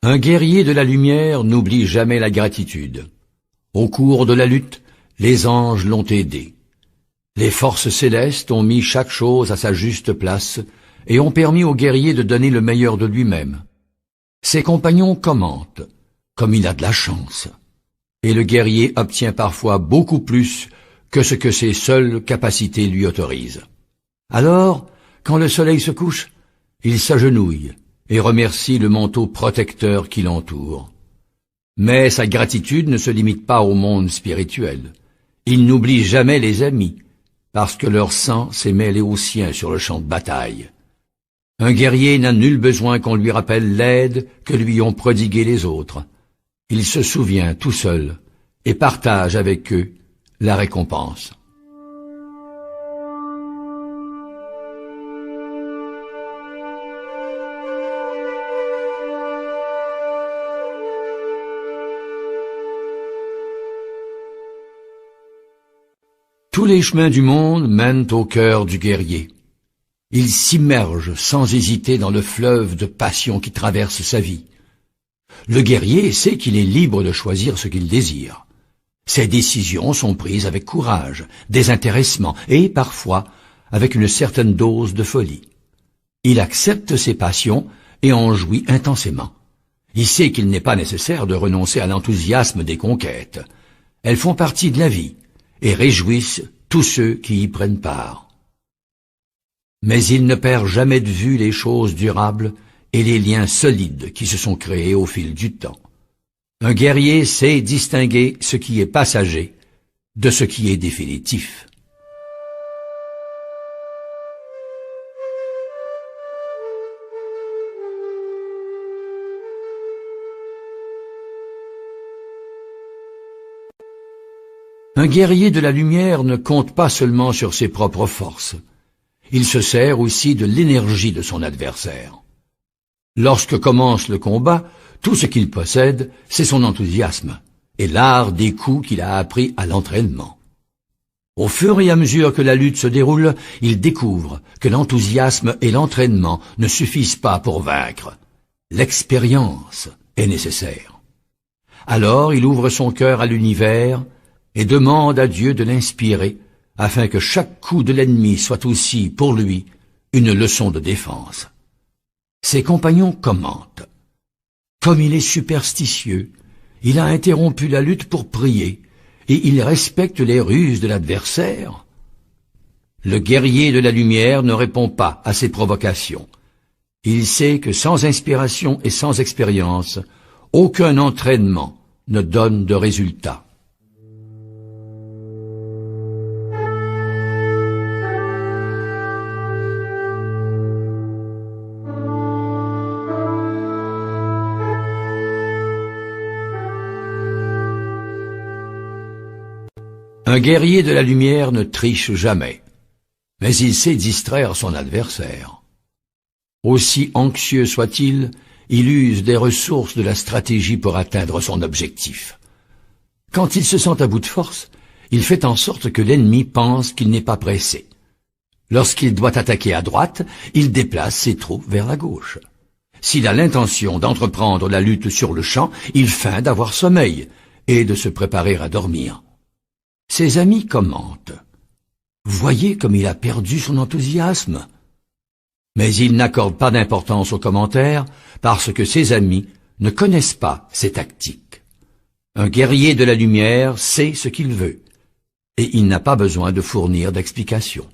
Un guerrier de la lumière n'oublie jamais la gratitude. Au cours de la lutte, les anges l'ont aidé. Les forces célestes ont mis chaque chose à sa juste place et ont permis au guerrier de donner le meilleur de lui-même. Ses compagnons commentent, comme il a de la chance. Et le guerrier obtient parfois beaucoup plus que ce que ses seules capacités lui autorisent. Alors, quand le soleil se couche, il s'agenouille et remercie le manteau protecteur qui l'entoure. Mais sa gratitude ne se limite pas au monde spirituel. Il n'oublie jamais les amis, parce que leur sang s'est mêlé au sien sur le champ de bataille. Un guerrier n'a nul besoin qu'on lui rappelle l'aide que lui ont prodiguée les autres. Il se souvient tout seul et partage avec eux la récompense. Tous les chemins du monde mènent au cœur du guerrier. Il s'immerge sans hésiter dans le fleuve de passion qui traverse sa vie. Le guerrier sait qu'il est libre de choisir ce qu'il désire. Ses décisions sont prises avec courage, désintéressement et, parfois, avec une certaine dose de folie. Il accepte ses passions et en jouit intensément. Il sait qu'il n'est pas nécessaire de renoncer à l'enthousiasme des conquêtes. Elles font partie de la vie et réjouissent tous ceux qui y prennent part. Mais il ne perd jamais de vue les choses durables et les liens solides qui se sont créés au fil du temps. Un guerrier sait distinguer ce qui est passager de ce qui est définitif. Un guerrier de la lumière ne compte pas seulement sur ses propres forces. Il se sert aussi de l'énergie de son adversaire. Lorsque commence le combat, tout ce qu'il possède, c'est son enthousiasme et l'art des coups qu'il a appris à l'entraînement. Au fur et à mesure que la lutte se déroule, il découvre que l'enthousiasme et l'entraînement ne suffisent pas pour vaincre. L'expérience est nécessaire. Alors il ouvre son cœur à l'univers et demande à Dieu de l'inspirer afin que chaque coup de l'ennemi soit aussi, pour lui, une leçon de défense. Ses compagnons commentent. Comme il est superstitieux, il a interrompu la lutte pour prier, et il respecte les ruses de l'adversaire. Le guerrier de la lumière ne répond pas à ces provocations. Il sait que sans inspiration et sans expérience, aucun entraînement ne donne de résultat. Un guerrier de la lumière ne triche jamais, mais il sait distraire son adversaire. Aussi anxieux soit-il, il use des ressources de la stratégie pour atteindre son objectif. Quand il se sent à bout de force, il fait en sorte que l'ennemi pense qu'il n'est pas pressé. Lorsqu'il doit attaquer à droite, il déplace ses troupes vers la gauche. S'il a l'intention d'entreprendre la lutte sur le champ, il feint d'avoir sommeil et de se préparer à dormir. Ses amis commentent. Voyez comme il a perdu son enthousiasme. Mais il n'accorde pas d'importance aux commentaires parce que ses amis ne connaissent pas ses tactiques. Un guerrier de la lumière sait ce qu'il veut et il n'a pas besoin de fournir d'explications.